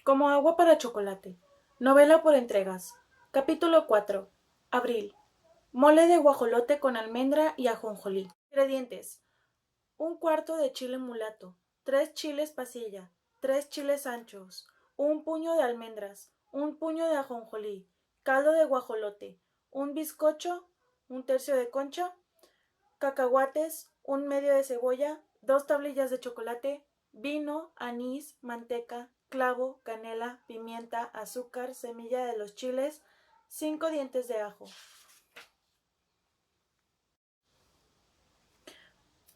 Como agua para chocolate. Novela por entregas. Capítulo 4. Abril. Mole de guajolote con almendra y ajonjolí. Ingredientes: un cuarto de chile mulato, 3 chiles pasilla, 3 chiles anchos, un puño de almendras, un puño de ajonjolí, caldo de guajolote, un bizcocho, un tercio de concha, cacahuates, un medio de cebolla, 2 tablillas de chocolate, vino, anís, manteca, clavo, canela, pimienta, azúcar, semilla de los chiles, 5 dientes de ajo.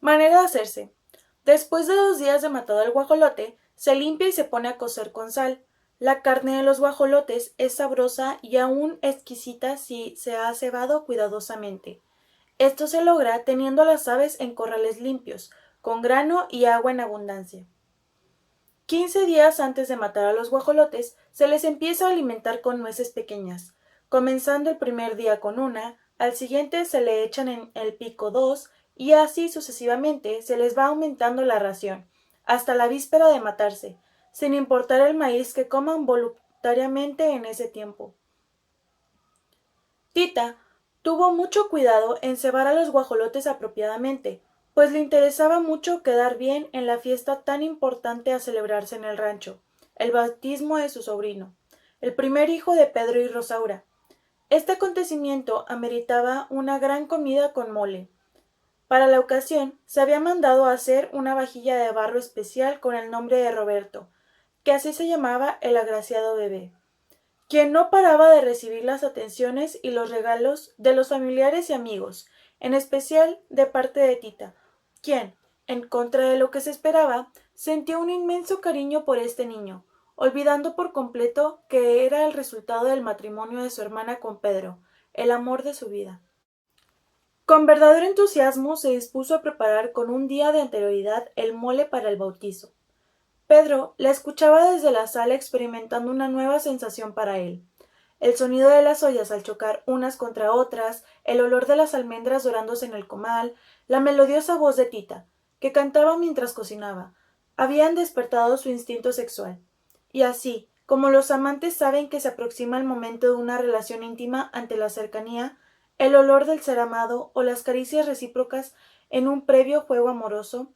Manera de hacerse. Después de 2 días de matado el guajolote, se limpia y se pone a cocer con sal. La carne de los guajolotes es sabrosa y aún exquisita si se ha cebado cuidadosamente. Esto se logra teniendo a las aves en corrales limpios, con grano y agua en abundancia. 15 días antes de matar a los guajolotes, se les empieza a alimentar con nueces pequeñas, comenzando el primer día con una, al siguiente se le echan en el pico 2, y así sucesivamente se les va aumentando la ración, hasta la víspera de matarse, sin importar el maíz que coman voluntariamente en ese tiempo. Tita tuvo mucho cuidado en cebar a los guajolotes apropiadamente, pues le interesaba mucho quedar bien en la fiesta tan importante a celebrarse en el rancho, el bautismo de su sobrino, el primer hijo de Pedro y Rosaura. Este acontecimiento ameritaba una gran comida con mole. Para la ocasión se había mandado hacer una vajilla de barro especial con el nombre de Roberto, que así se llamaba el agraciado bebé, quien no paraba de recibir las atenciones y los regalos de los familiares y amigos, en especial de parte de Tita, quien, en contra de lo que se esperaba, sentía un inmenso cariño por este niño, olvidando por completo que era el resultado del matrimonio de su hermana con Pedro, el amor de su vida. Con verdadero entusiasmo se dispuso a preparar con un día de anterioridad el mole para el bautizo. Pedro la escuchaba desde la sala experimentando una nueva sensación para él. El sonido de las ollas al chocar unas contra otras, el olor de las almendras dorándose en el comal, la melodiosa voz de Tita, que cantaba mientras cocinaba, habían despertado su instinto sexual. Y así, como los amantes saben que se aproxima el momento de una relación íntima ante la cercanía, el olor del ser amado o las caricias recíprocas en un previo juego amoroso,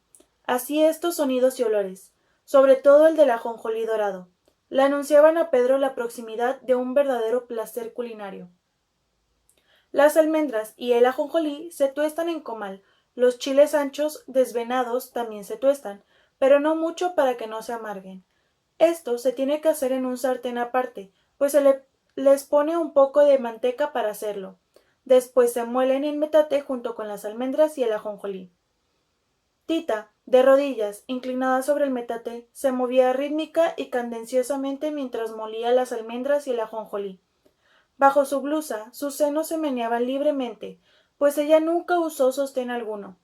así estos sonidos y olores, sobre todo el del ajonjolí dorado, le anunciaban a Pedro la proximidad de un verdadero placer culinario. Las almendras y el ajonjolí se tuestan en comal, los chiles anchos desvenados también se tuestan, pero no mucho para que no se amarguen. Esto se tiene que hacer en un sartén aparte, pues les pone un poco de manteca para hacerlo. Después se muelen en metate junto con las almendras y el ajonjolí. Tita, de rodillas, inclinada sobre el metate, se movía rítmica y cadenciosamente mientras molía las almendras y el ajonjolí. Bajo su blusa, sus senos se meneaban libremente, pues ella nunca usó sostén alguno.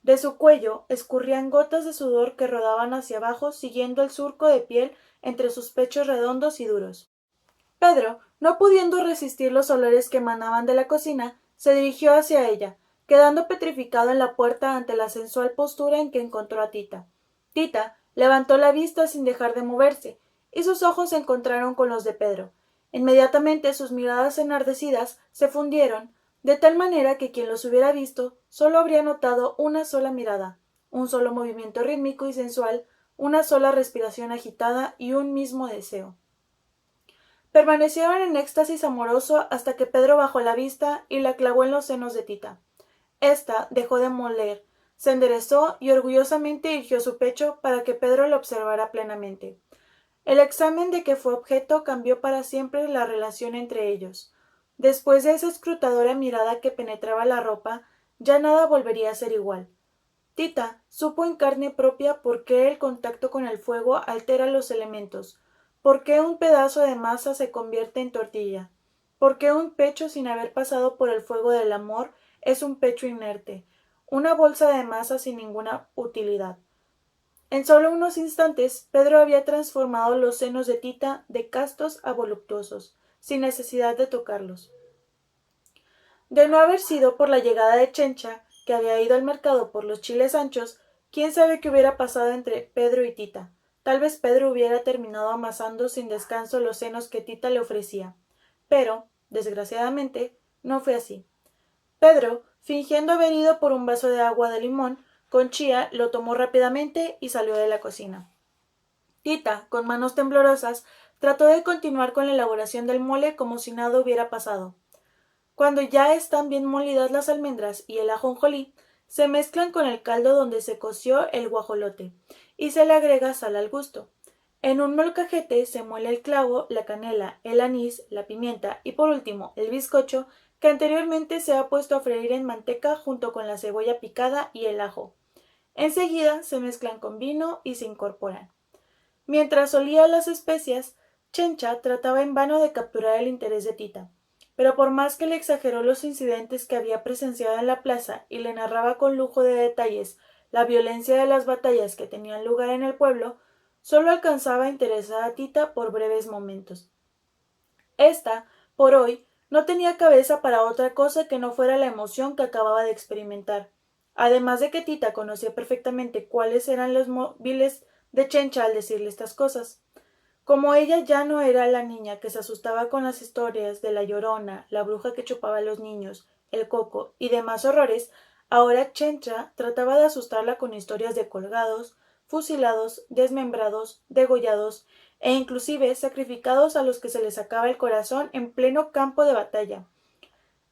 De su cuello escurrían gotas de sudor que rodaban hacia abajo siguiendo el surco de piel entre sus pechos redondos y duros. Pedro, no pudiendo resistir los olores que emanaban de la cocina, se dirigió hacia ella, quedando petrificado en la puerta ante la sensual postura en que encontró a Tita. Tita levantó la vista sin dejar de moverse, y sus ojos se encontraron con los de Pedro. Inmediatamente sus miradas enardecidas se fundieron, de tal manera que quien los hubiera visto solo habría notado una sola mirada, un solo movimiento rítmico y sensual, una sola respiración agitada y un mismo deseo. Permanecieron en éxtasis amoroso hasta que Pedro bajó la vista y la clavó en los senos de Tita. Esta dejó de moler, se enderezó y orgullosamente irguió su pecho para que Pedro lo observara plenamente. El examen de que fue objeto cambió para siempre la relación entre ellos. Después de esa escrutadora mirada que penetraba la ropa, ya nada volvería a ser igual. Tita supo en carne propia por qué el contacto con el fuego altera los elementos, por qué un pedazo de masa se convierte en tortilla, por qué un pecho sin haber pasado por el fuego del amor es un pecho inerte, una bolsa de masa sin ninguna utilidad. En solo unos instantes, Pedro había transformado los senos de Tita de castos a voluptuosos, sin necesidad de tocarlos. De no haber sido por la llegada de Chencha, que había ido al mercado por los chiles anchos, quién sabe qué hubiera pasado entre Pedro y Tita. tal vez Pedro hubiera terminado amasando sin descanso los senos que Tita le ofrecía. Pero, desgraciadamente, no fue así. Pedro, fingiendo haber ido por un vaso de agua de limón, con chía lo tomó rápidamente y salió de la cocina. Tita, con manos temblorosas, trató de continuar con la elaboración del mole como si nada hubiera pasado. Cuando ya están bien molidas las almendras y el ajonjolí, se mezclan con el caldo donde se coció el guajolote y se le agrega sal al gusto. En un molcajete se muele el clavo, la canela, el anís, la pimienta y por último el bizcocho que anteriormente se ha puesto a freír en manteca junto con la cebolla picada y el ajo. Enseguida se mezclan con vino y se incorporan. Mientras olía las especias, Chencha trataba en vano de capturar el interés de Tita. Pero por más que le exageró los incidentes que había presenciado en la plaza y le narraba con lujo de detalles la violencia de las batallas que tenían lugar en el pueblo, solo alcanzaba a interesar a Tita por breves momentos. Esta, por hoy, no tenía cabeza para otra cosa que no fuera la emoción que acababa de experimentar. Además de que Tita conocía perfectamente cuáles eran los móviles de Chencha al decirle estas cosas. Como ella ya no era la niña que se asustaba con las historias de la Llorona, la bruja que chupaba a los niños, el coco y demás horrores, ahora Chencha trataba de asustarla con historias de colgados, fusilados, desmembrados, degollados e inclusive sacrificados a los que se les sacaba el corazón en pleno campo de batalla.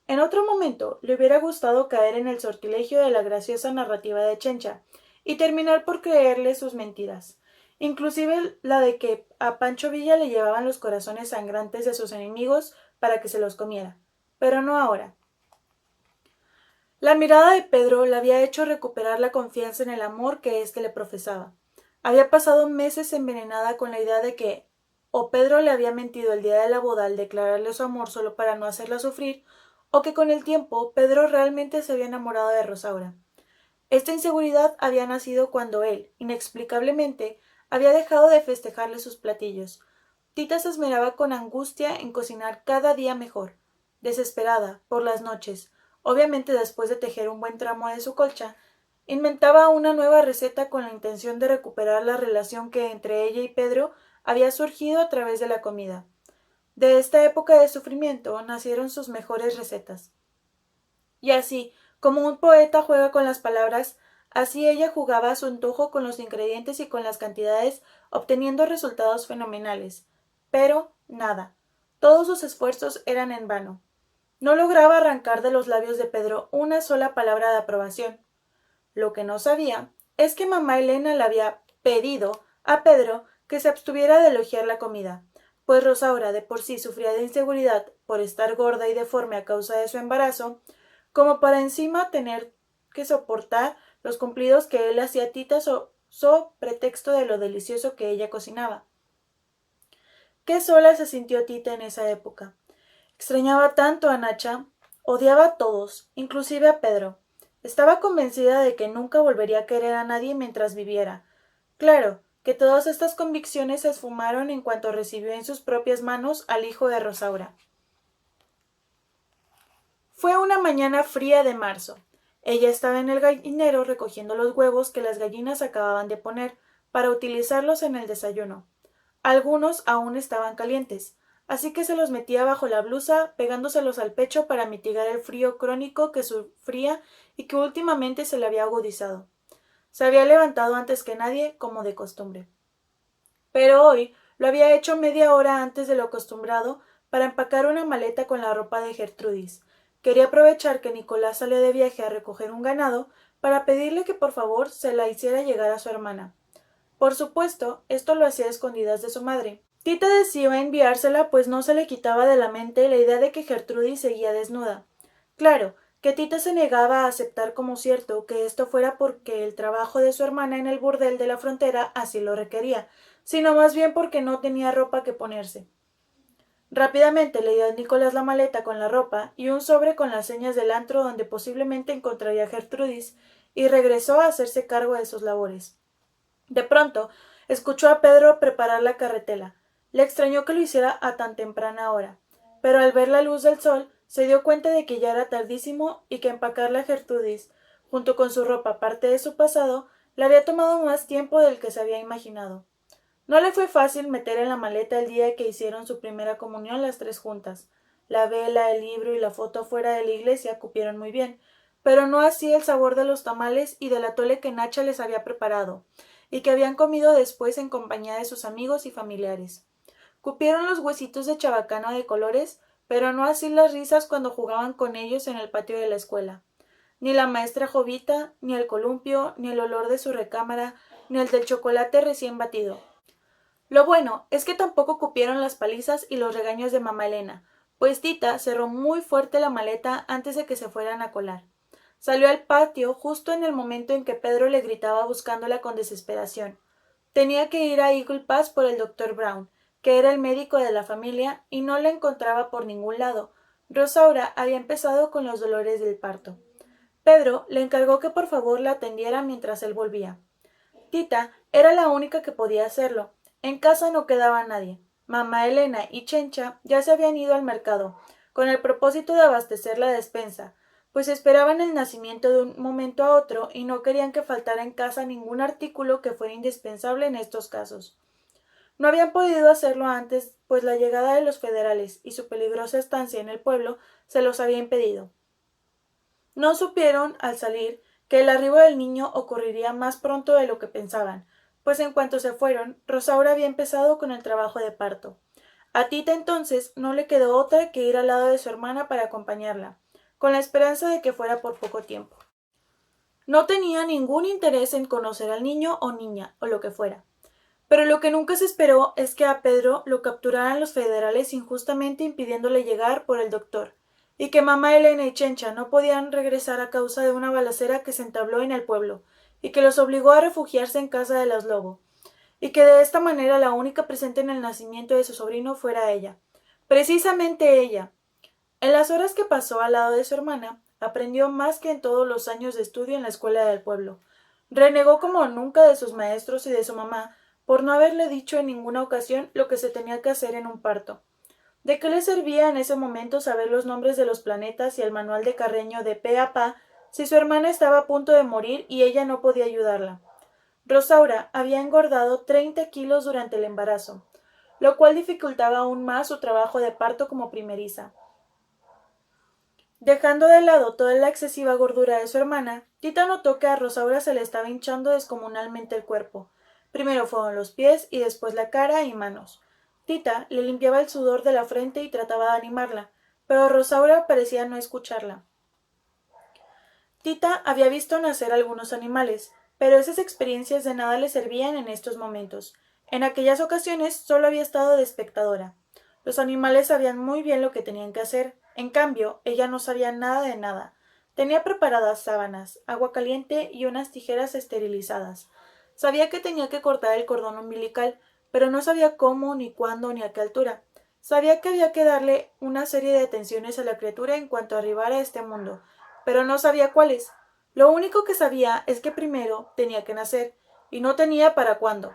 En otro momento le hubiera gustado caer en el sortilegio de la graciosa narrativa de Chencha y terminar por creerle sus mentiras, inclusive la de que a Pancho Villa le llevaban los corazones sangrantes de sus enemigos para que se los comiera, pero no ahora. La mirada de Pedro le había hecho recuperar la confianza en el amor que éste le profesaba. Había pasado meses envenenada con la idea de que o Pedro le había mentido el día de la boda al declararle su amor solo para no hacerla sufrir, o que con el tiempo Pedro realmente se había enamorado de Rosaura. Esta inseguridad había nacido cuando él, inexplicablemente, había dejado de festejarle sus platillos. Tita se esmeraba con angustia en cocinar cada día mejor. Desesperada, por las noches, obviamente después de tejer un buen tramo de su colcha, inventaba una nueva receta con la intención de recuperar la relación que entre ella y Pedro había surgido a través de la comida. De esta época de sufrimiento nacieron sus mejores recetas. Y así, como un poeta juega con las palabras, así ella jugaba a su antojo con los ingredientes y con las cantidades, obteniendo resultados fenomenales. Pero nada. Todos sus esfuerzos eran en vano. No lograba arrancar de los labios de Pedro una sola palabra de aprobación. Lo que no sabía es que mamá Elena le había pedido a Pedro que se abstuviera de elogiar la comida, pues Rosaura de por sí sufría de inseguridad por estar gorda y deforme a causa de su embarazo, como para encima tener que soportar los cumplidos que él hacía a Tita so pretexto de lo delicioso que ella cocinaba. Qué sola se sintió Tita en esa época. Extrañaba tanto a Nacha, odiaba a todos, inclusive a Pedro. Estaba convencida de que nunca volvería a querer a nadie mientras viviera. Claro, que todas estas convicciones se esfumaron en cuanto recibió en sus propias manos al hijo de Rosaura. Fue una mañana fría de marzo. Ella estaba en el gallinero recogiendo los huevos que las gallinas acababan de poner para utilizarlos en el desayuno. Algunos aún estaban calientes, así que se los metía bajo la blusa, pegándoselos al pecho para mitigar el frío crónico que sufría y que últimamente se le había agudizado. Se había levantado antes que nadie, como de costumbre. Pero hoy lo había hecho media hora antes de lo acostumbrado para empacar una maleta con la ropa de Gertrudis. Quería aprovechar que Nicolás salía de viaje a recoger un ganado para pedirle que por favor se la hiciera llegar a su hermana. Por supuesto, esto lo hacía a escondidas de su madre. Tita decidió enviársela, pues no se le quitaba de la mente la idea de que Gertrudis seguía desnuda. Claro, que Tita se negaba a aceptar como cierto que esto fuera porque el trabajo de su hermana en el burdel de la frontera así lo requería, sino más bien porque no tenía ropa que ponerse. Rápidamente le dio a Nicolás la maleta con la ropa y un sobre con las señas del antro donde posiblemente encontraría a Gertrudis, y regresó a hacerse cargo de sus labores. De pronto, escuchó a Pedro preparar la carretela. Le extrañó que lo hiciera a tan temprana hora, pero al ver la luz del sol, se dio cuenta de que ya era tardísimo y que empacarle a Gertrudis, junto con su ropa parte de su pasado, le había tomado más tiempo del que se había imaginado. No le fue fácil meter en la maleta el día que hicieron su primera comunión las tres juntas. La vela, el libro y la foto fuera de la iglesia cupieron muy bien, pero no así el sabor de los tamales y del atole que Nacha les había preparado, y que habían comido después en compañía de sus amigos y familiares. Cupieron los huesitos de chabacano de colores, pero no así las risas cuando jugaban con ellos en el patio de la escuela. Ni la maestra Jovita, ni el columpio, ni el olor de su recámara, ni el del chocolate recién batido. Lo bueno es que tampoco cupieron las palizas y los regaños de mamá Elena, pues Tita cerró muy fuerte la maleta antes de que se fueran a colar. Salió al patio justo en el momento en que Pedro le gritaba buscándola con desesperación. Tenía que ir a Eagle Pass por el doctor Brown, que era el médico de la familia, y no la encontraba por ningún lado. Rosaura había empezado con los dolores del parto. Pedro le encargó que por favor la atendiera mientras él volvía. Tita era la única que podía hacerlo. En casa no quedaba nadie. Mamá Elena y Chencha ya se habían ido al mercado, con el propósito de abastecer la despensa, pues esperaban el nacimiento de un momento a otro y no querían que faltara en casa ningún artículo que fuera indispensable en estos casos. No habían podido hacerlo antes, pues la llegada de los federales y su peligrosa estancia en el pueblo se los había impedido. No supieron, al salir, que el arribo del niño ocurriría más pronto de lo que pensaban, pues en cuanto se fueron, Rosaura había empezado con el trabajo de parto. A Tita entonces no le quedó otra que ir al lado de su hermana para acompañarla, con la esperanza de que fuera por poco tiempo. No tenía ningún interés en conocer al niño o niña, o lo que fuera. Pero lo que nunca se esperó es que a Pedro lo capturaran los federales injustamente impidiéndole llegar por el doctor, y que mamá Elena y Chencha no podían regresar a causa de una balacera que se entabló en el pueblo, y que los obligó a refugiarse en casa de las Lobo, y que de esta manera la única presente en el nacimiento de su sobrino fuera ella. Precisamente ella. En las horas que pasó al lado de su hermana, aprendió más que en todos los años de estudio en la escuela del pueblo. Renegó como nunca de sus maestros y de su mamá, por no haberle dicho en ninguna ocasión lo que se tenía que hacer en un parto. ¿De qué le servía en ese momento saber los nombres de los planetas y el manual de Carreño de pe a pa si su hermana estaba a punto de morir y ella no podía ayudarla? Rosaura había engordado 30 kilos durante el embarazo, lo cual dificultaba aún más su trabajo de parto como primeriza. Dejando de lado toda la excesiva gordura de su hermana, Tita notó que a Rosaura se le estaba hinchando descomunalmente el cuerpo. Primero fueron los pies y después la cara y manos. Tita le limpiaba el sudor de la frente y trataba de animarla, pero Rosaura parecía no escucharla. Tita había visto nacer algunos animales, pero esas experiencias de nada le servían en estos momentos. En aquellas ocasiones solo había estado de espectadora. Los animales sabían muy bien lo que tenían que hacer. En cambio, ella no sabía nada de nada. Tenía preparadas sábanas, agua caliente y unas tijeras esterilizadas. Sabía que tenía que cortar el cordón umbilical, pero no sabía cómo, ni cuándo, ni a qué altura. Sabía que había que darle una serie de atenciones a la criatura en cuanto arribara a este mundo, pero no sabía cuáles. Lo único que sabía es que primero tenía que nacer, y no tenía para cuándo.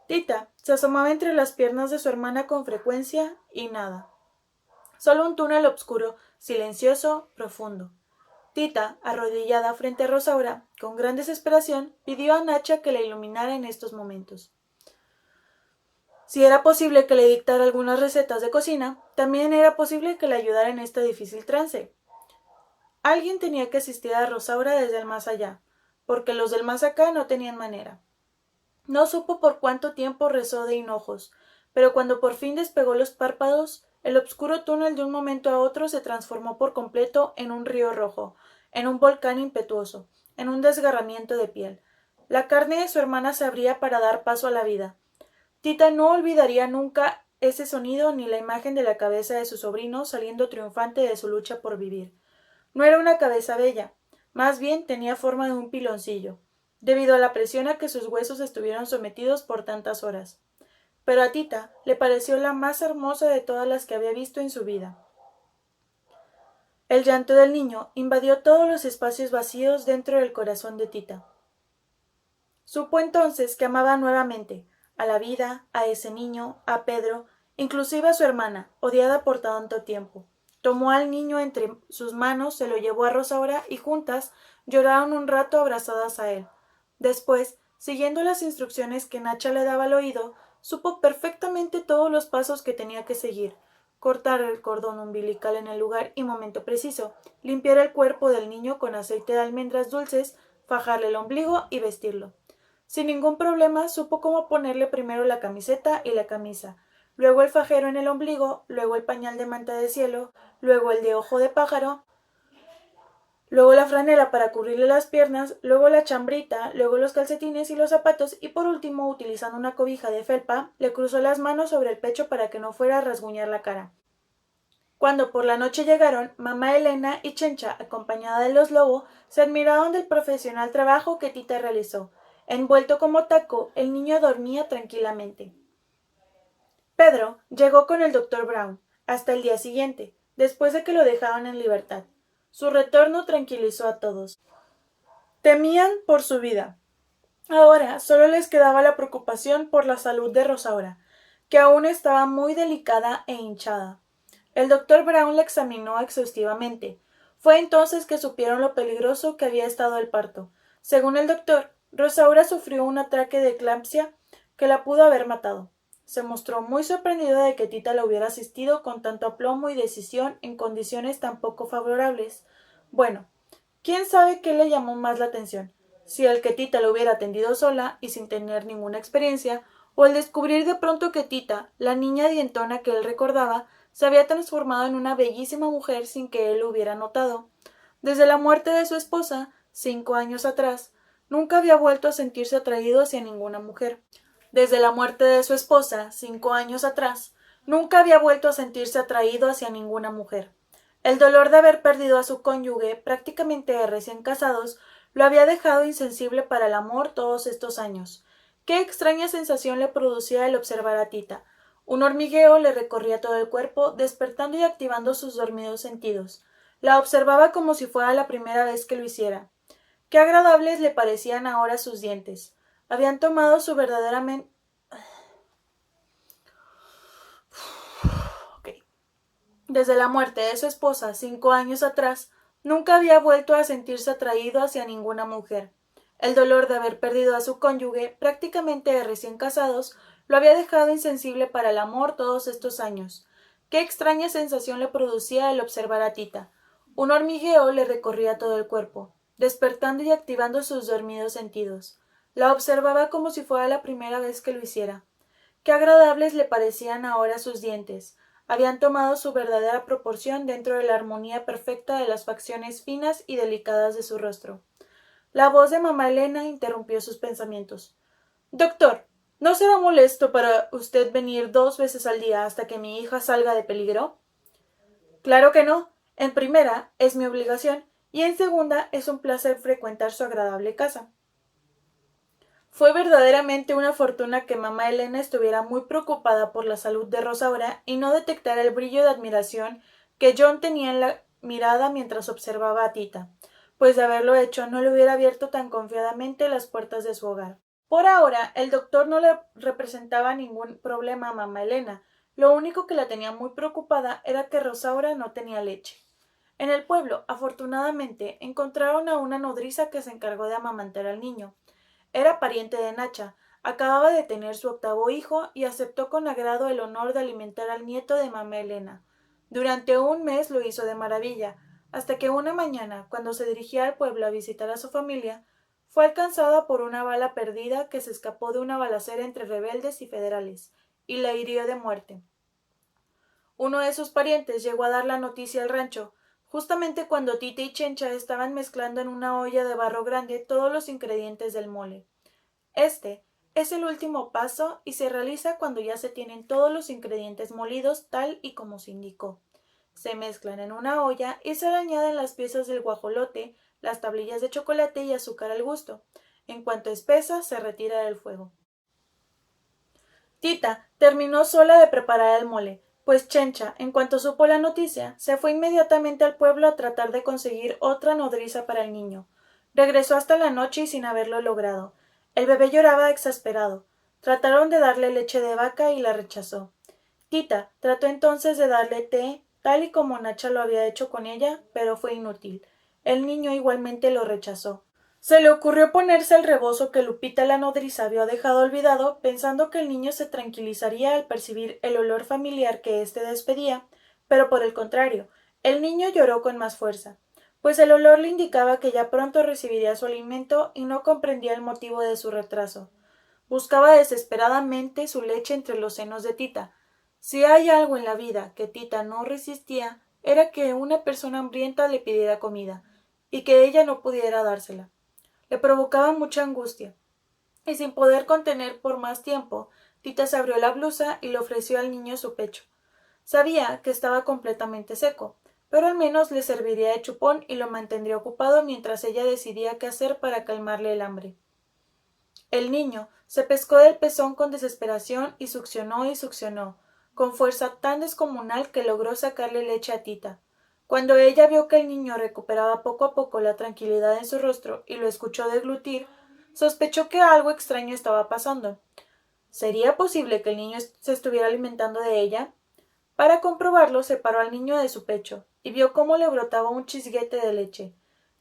Tita se asomaba entre las piernas de su hermana con frecuencia y nada. Solo un túnel oscuro, silencioso, profundo. Tita, arrodillada frente a Rosaura, con gran desesperación, pidió a Nacha que la iluminara en estos momentos. Si era posible que le dictara algunas recetas de cocina, también era posible que le ayudara en este difícil trance. Alguien tenía que asistir a Rosaura desde el más allá, porque los del más acá no tenían manera. No supo por cuánto tiempo rezó de hinojos, pero cuando por fin despegó los párpados, el obscuro túnel de un momento a otro se transformó por completo en un río rojo, en un volcán impetuoso, en un desgarramiento de piel. La carne de su hermana se abría para dar paso a la vida. Tita no olvidaría nunca ese sonido ni la imagen de la cabeza de su sobrino saliendo triunfante de su lucha por vivir. No era una cabeza bella, más bien tenía forma de un piloncillo, debido a la presión a que sus huesos estuvieron sometidos por tantas horas. Pero a Tita le pareció la más hermosa de todas las que había visto en su vida. El llanto del niño invadió todos los espacios vacíos dentro del corazón de Tita. Supo entonces que amaba nuevamente a la vida, a ese niño, a Pedro, inclusive a su hermana, odiada por tanto tiempo. Tomó al niño entre sus manos, se lo llevó a Rosaura y juntas lloraron un rato abrazadas a él. Después, siguiendo las instrucciones que Nacha le daba al oído, supo perfectamente todos los pasos que tenía que seguir: cortar el cordón umbilical en el lugar y momento preciso, limpiar el cuerpo del niño con aceite de almendras dulces, fajarle el ombligo y vestirlo. Sin ningún problema supo cómo ponerle primero la camiseta y la camisa, luego el fajero en el ombligo, luego el pañal de manta de cielo, luego el de ojo de pájaro, luego la franela para cubrirle las piernas, luego la chambrita, luego los calcetines y los zapatos y por último, utilizando una cobija de felpa, le cruzó las manos sobre el pecho para que no fuera a rasguñar la cara. Cuando por la noche llegaron, mamá Elena y Chencha, acompañada de los Lobo, se admiraron del profesional trabajo que Tita realizó. Envuelto como taco, el niño dormía tranquilamente. Pedro llegó con el doctor Brown hasta el día siguiente, después de que lo dejaron en libertad. Su retorno tranquilizó a todos. Temían por su vida. Ahora solo les quedaba la preocupación por la salud de Rosaura, que aún estaba muy delicada e hinchada. El doctor Brown la examinó exhaustivamente. Fue entonces que supieron lo peligroso que había estado el parto. Según el doctor, Rosaura sufrió un ataque de eclampsia que la pudo haber matado. Se mostró muy sorprendida de que Tita la hubiera asistido con tanto aplomo y decisión en condiciones tan poco favorables. Bueno, quién sabe qué le llamó más la atención, si el que Tita lo hubiera atendido sola y sin tener ninguna experiencia, o el descubrir de pronto que Tita, la niña dientona que él recordaba, se había transformado en una bellísima mujer sin que él lo hubiera notado. Desde la muerte de su esposa, 5 años atrás, nunca había vuelto a sentirse atraído hacia ninguna mujer. Desde la muerte de su esposa, 5 años atrás, nunca había vuelto a sentirse atraído hacia ninguna mujer. El dolor de haber perdido a su cónyuge, prácticamente recién casados, lo había dejado insensible para el amor todos estos años. Qué extraña sensación le producía el observar a Tita. Un hormigueo le recorría todo el cuerpo, despertando y activando sus dormidos sentidos. La observaba como si fuera la primera vez que lo hiciera. Qué agradables le parecían ahora sus dientes. Habían tomado su verdaderamente... Okay. Desde la muerte de su esposa 5 años atrás, nunca había vuelto a sentirse atraído hacia ninguna mujer. El dolor de haber perdido a su cónyuge, prácticamente recién casados, lo había dejado insensible para el amor todos estos años. Qué extraña sensación le producía el observar a Tita. Un hormigueo le recorría todo el cuerpo, despertando y activando sus dormidos sentidos. La observaba como si fuera la primera vez que lo hiciera. Qué agradables le parecían ahora sus dientes. Habían tomado su verdadera proporción dentro de la armonía perfecta de las facciones finas y delicadas de su rostro. La voz de mamá Elena interrumpió sus pensamientos. Doctor, ¿no será molesto para usted venir 2 veces al día hasta que mi hija salga de peligro? Claro que no. En primera, es mi obligación, y en segunda, es un placer frecuentar su agradable casa. Fue verdaderamente una fortuna que mamá Elena estuviera muy preocupada por la salud de Rosaura y no detectara el brillo de admiración que John tenía en la mirada mientras observaba a Tita, pues de haberlo hecho no le hubiera abierto tan confiadamente las puertas de su hogar. Por ahora, el doctor no le representaba ningún problema a mamá Elena. Lo único que la tenía muy preocupada era que Rosaura no tenía leche. En el pueblo, afortunadamente, encontraron a una nodriza que se encargó de amamantar al niño. Era pariente de Nacha, acababa de tener su 8º hijo y aceptó con agrado el honor de alimentar al nieto de mamá Elena. Durante un mes lo hizo de maravilla, hasta que una mañana, cuando se dirigía al pueblo a visitar a su familia, fue alcanzada por una bala perdida que se escapó de una balacera entre rebeldes y federales, y la hirió de muerte. Uno de sus parientes llegó a dar la noticia al rancho, justamente cuando Tita y Chencha estaban mezclando en una olla de barro grande todos los ingredientes del mole. Este es el último paso y se realiza cuando ya se tienen todos los ingredientes molidos tal y como se indicó. Se mezclan en una olla y se le añaden las piezas del guajolote, las tablillas de chocolate y azúcar al gusto. En cuanto espesa, se retira del fuego. Tita terminó sola de preparar el mole, pues Chencha, en cuanto supo la noticia, se fue inmediatamente al pueblo a tratar de conseguir otra nodriza para el niño. Regresó hasta la noche y sin haberlo logrado. El bebé lloraba exasperado. Trataron de darle leche de vaca y la rechazó. Tita trató entonces de darle té, tal y como Nacha lo había hecho con ella, pero fue inútil. El niño igualmente lo rechazó. Se le ocurrió ponerse el rebozo que Lupita la nodriza había dejado olvidado, pensando que el niño se tranquilizaría al percibir el olor familiar que éste despedía, pero por el contrario, el niño lloró con más fuerza, pues el olor le indicaba que ya pronto recibiría su alimento y no comprendía el motivo de su retraso. Buscaba desesperadamente su leche entre los senos de Tita. Si hay algo en la vida que Tita no resistía, era que una persona hambrienta le pidiera comida, y que ella no pudiera dársela. Le provocaba mucha angustia, y sin poder contener por más tiempo, Tita se abrió la blusa y le ofreció al niño su pecho. Sabía que estaba completamente seco, pero al menos le serviría de chupón y lo mantendría ocupado mientras ella decidía qué hacer para calmarle el hambre. El niño se pescó del pezón con desesperación y succionó, con fuerza tan descomunal que logró sacarle leche a Tita. Cuando ella vio que el niño recuperaba poco a poco la tranquilidad en su rostro y lo escuchó deglutir, sospechó que algo extraño estaba pasando. ¿Sería posible que el niño se estuviera alimentando de ella? Para comprobarlo, separó al niño de su pecho y vio cómo le brotaba un chisguete de leche.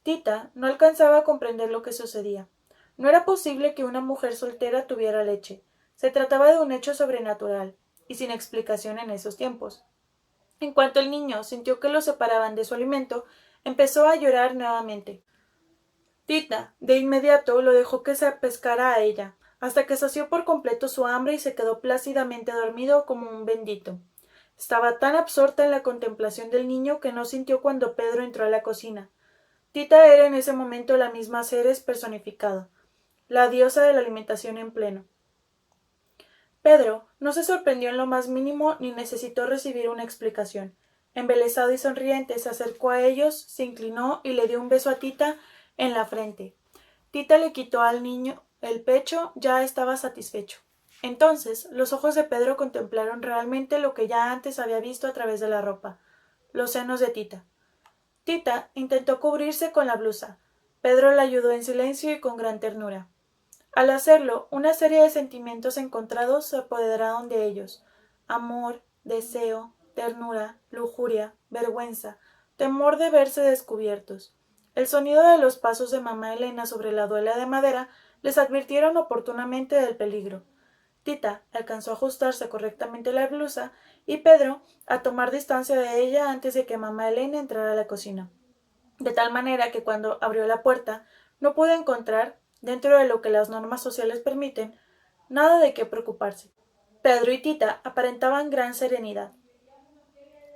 Tita no alcanzaba a comprender lo que sucedía. No era posible que una mujer soltera tuviera leche. Se trataba de un hecho sobrenatural y sin explicación en esos tiempos. En cuanto el niño sintió que lo separaban de su alimento, empezó a llorar nuevamente. Tita, de inmediato, lo dejó que se pescara a ella, hasta que sació por completo su hambre y se quedó plácidamente dormido como un bendito. Estaba tan absorta en la contemplación del niño que no sintió cuando Pedro entró a la cocina. Tita era en ese momento la misma Ceres personificada, la diosa de la alimentación en pleno. Pedro no se sorprendió en lo más mínimo ni necesitó recibir una explicación. Embelesado y sonriente, se acercó a ellos, se inclinó y le dio un beso a Tita en la frente. Tita le quitó al niño el pecho, ya estaba satisfecho. Entonces los ojos de Pedro contemplaron realmente lo que ya antes había visto a través de la ropa, los senos de Tita. Tita intentó cubrirse con la blusa. Pedro la ayudó en silencio y con gran ternura. Al hacerlo, una serie de sentimientos encontrados se apoderaron de ellos: amor, deseo, ternura, lujuria, vergüenza, temor de verse descubiertos. El sonido de los pasos de mamá Elena sobre la duela de madera les advirtieron oportunamente del peligro. Tita alcanzó a ajustarse correctamente la blusa y Pedro a tomar distancia de ella antes de que mamá Elena entrara a la cocina, de tal manera que cuando abrió la puerta no pudo encontrar, dentro de lo que las normas sociales permiten, nada de qué preocuparse. Pedro y Tita aparentaban gran serenidad.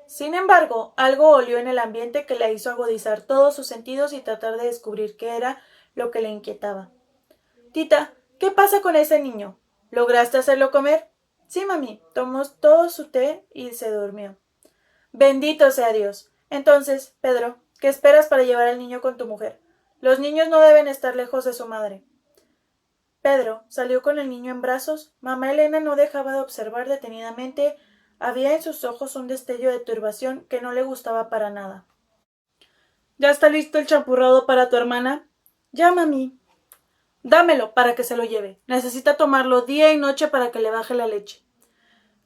Sin embargo, algo olió en el ambiente que la hizo agudizar todos sus sentidos y tratar de descubrir qué era lo que le inquietaba. Tita, ¿qué pasa con ese niño? ¿Lograste hacerlo comer? Sí, mami, tomó todo su té y se durmió. Bendito sea Dios. Entonces, Pedro, ¿qué esperas para llevar al niño con tu mujer? Los niños no deben estar lejos de su madre. Pedro salió con el niño en brazos. Mamá Elena no dejaba de observar detenidamente. Había en sus ojos un destello de turbación que no le gustaba para nada. ¿Ya está listo el champurrado para tu hermana? Ya, mami. Dámelo para que se lo lleve. Necesita tomarlo día y noche para que le baje la leche.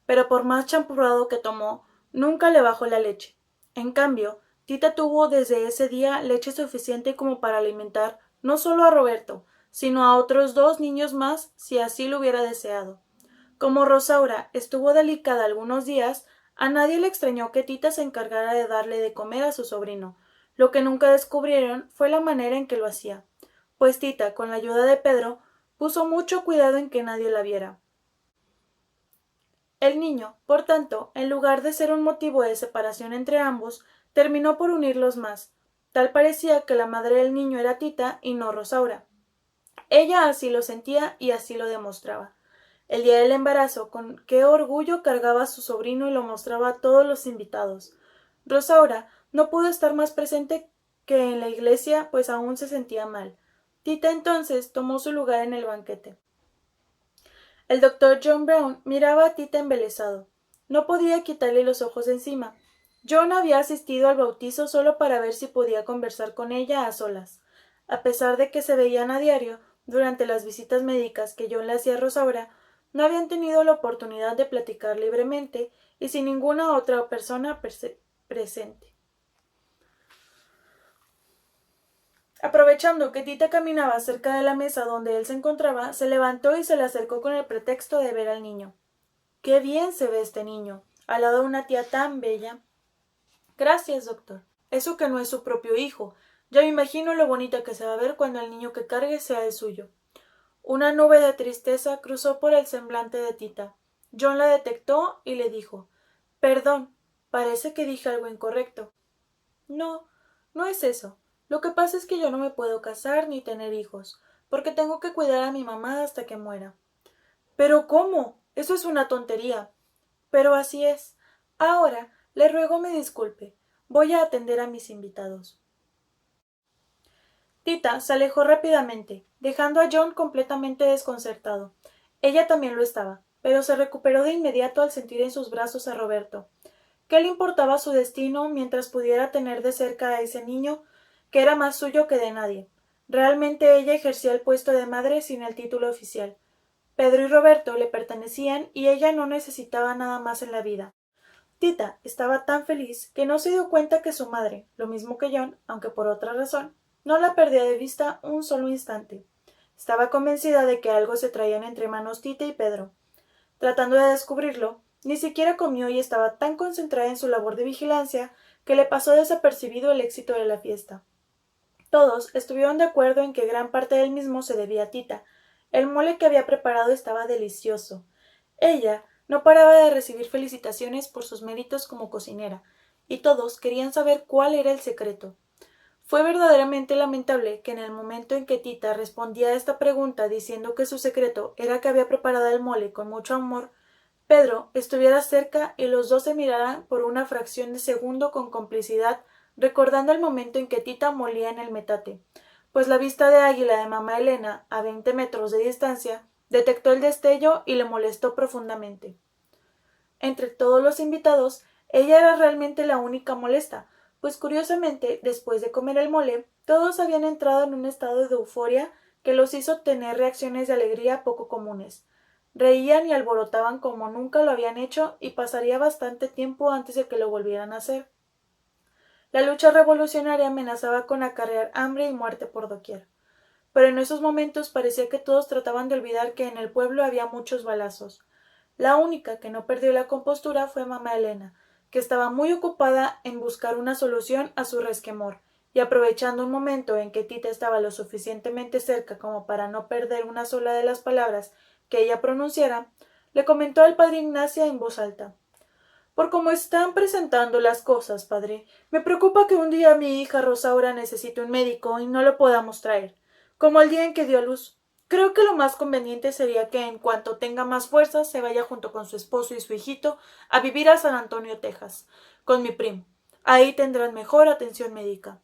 Pero por más champurrado que tomó, nunca le bajó la leche. En cambio, Tita tuvo desde ese día leche suficiente como para alimentar no solo a Roberto, sino a otros 2 niños más si así lo hubiera deseado. Como Rosaura estuvo delicada algunos días, a nadie le extrañó que Tita se encargara de darle de comer a su sobrino. Lo que nunca descubrieron fue la manera en que lo hacía, pues Tita, con la ayuda de Pedro, puso mucho cuidado en que nadie la viera. El niño, por tanto, en lugar de ser un motivo de separación entre ambos, terminó por unirlos más. Tal parecía que la madre del niño era Tita y no Rosaura. Ella así lo sentía y así lo demostraba. El día del embarazo, con qué orgullo cargaba a su sobrino y lo mostraba a todos los invitados. Rosaura no pudo estar más presente que en la iglesia, pues aún se sentía mal. Tita entonces tomó su lugar en el banquete. El doctor John Brown miraba a Tita embelesado. No podía quitarle los ojos de encima. John había asistido al bautizo solo para ver si podía conversar con ella a solas. A pesar de que se veían a diario, durante las visitas médicas que John le hacía a Rosaura, no habían tenido la oportunidad de platicar libremente y sin ninguna otra persona presente. Aprovechando que Tita caminaba cerca de la mesa donde él se encontraba, se levantó y se le acercó con el pretexto de ver al niño. «Qué bien se ve este niño, al lado de una tía tan bella». «Gracias, doctor. Eso que no es su propio hijo. Ya me imagino lo bonita que se va a ver cuando el niño que cargue sea el suyo». Una nube de tristeza cruzó por el semblante de Tita. John la detectó y le dijo: «Perdón, parece que dije algo incorrecto». «No, no es eso. Lo que pasa es que yo no me puedo casar ni tener hijos, porque tengo que cuidar a mi mamá hasta que muera». «¿Pero cómo? Eso es una tontería». «Pero así es. Ahora le ruego me disculpe. Voy a atender a mis invitados». Tita se alejó rápidamente, dejando a John completamente desconcertado. Ella también lo estaba, pero se recuperó de inmediato al sentir en sus brazos a Roberto. ¿Qué le importaba su destino mientras pudiera tener de cerca a ese niño, que era más suyo que de nadie? Realmente ella ejercía el puesto de madre sin el título oficial. Pedro y Roberto le pertenecían y ella no necesitaba nada más en la vida. Tita estaba tan feliz que no se dio cuenta que su madre, lo mismo que John, aunque por otra razón, no la perdía de vista un solo instante. Estaba convencida de que algo se traían entre manos Tita y Pedro. Tratando de descubrirlo, ni siquiera comió y estaba tan concentrada en su labor de vigilancia que le pasó desapercibido el éxito de la fiesta. Todos estuvieron de acuerdo en que gran parte del mismo se debía a Tita. El mole que había preparado estaba delicioso. Ella no paraba de recibir felicitaciones por sus méritos como cocinera, y todos querían saber cuál era el secreto. Fue verdaderamente lamentable que en el momento en que Tita respondía a esta pregunta diciendo que su secreto era que había preparado el mole con mucho amor, Pedro estuviera cerca y los dos se miraran por una fracción de segundo con complicidad, recordando el momento en que Tita molía en el metate, pues la vista de águila de mamá Elena, a 20 metros de distancia, detectó el destello y le molestó profundamente. Entre todos los invitados, ella era realmente la única molesta, pues curiosamente, después de comer el mole, todos habían entrado en un estado de euforia que los hizo tener reacciones de alegría poco comunes. Reían y alborotaban como nunca lo habían hecho y pasaría bastante tiempo antes de que lo volvieran a hacer. La lucha revolucionaria amenazaba con acarrear hambre y muerte por doquier. Pero en esos momentos parecía que todos trataban de olvidar que en el pueblo había muchos balazos. La única que no perdió la compostura fue mamá Elena, que estaba muy ocupada en buscar una solución a su resquemor, y aprovechando un momento en que Tita estaba lo suficientemente cerca como para no perder una sola de las palabras que ella pronunciara, le comentó al padre Ignacia en voz alta: «Por cómo están presentando las cosas, padre, me preocupa que un día mi hija Rosaura necesite un médico y no lo podamos traer, como el día en que dio a luz. Creo que lo más conveniente sería que en cuanto tenga más fuerzas se vaya junto con su esposo y su hijito a vivir a San Antonio, Texas, con mi primo. Ahí tendrán mejor atención médica».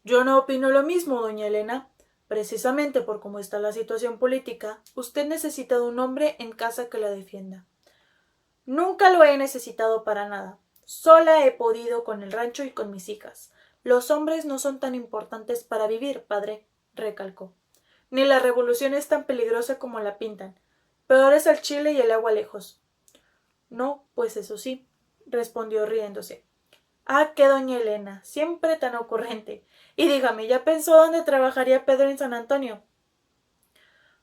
«Yo no opino lo mismo, doña Elena. Precisamente por cómo está la situación política, usted necesita de un hombre en casa que la defienda». «Nunca lo he necesitado para nada. Sola he podido con el rancho y con mis hijas. Los hombres no son tan importantes para vivir, padre», recalcó. «Ni la revolución es tan peligrosa como la pintan. Peor es el chile y el agua lejos». «No, pues eso sí», respondió riéndose. «Ah, qué doña Elena, siempre tan ocurrente. Y dígame, ¿ya pensó dónde trabajaría Pedro en San Antonio?»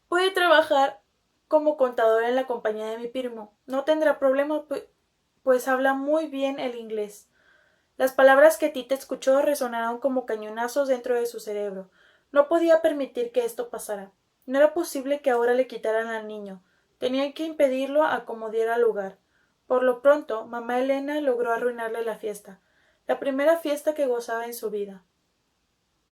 «Puede trabajar como contador en la compañía de mi primo. No tendrá problema, pues habla muy bien el inglés». Las palabras que Tita escuchó resonaron como cañonazos dentro de su cerebro. No podía permitir que esto pasara. No era posible que ahora le quitaran al niño. Tenían que impedirlo a como diera lugar. Por lo pronto, mamá Elena logró arruinarle la fiesta, la primera fiesta que gozaba en su vida.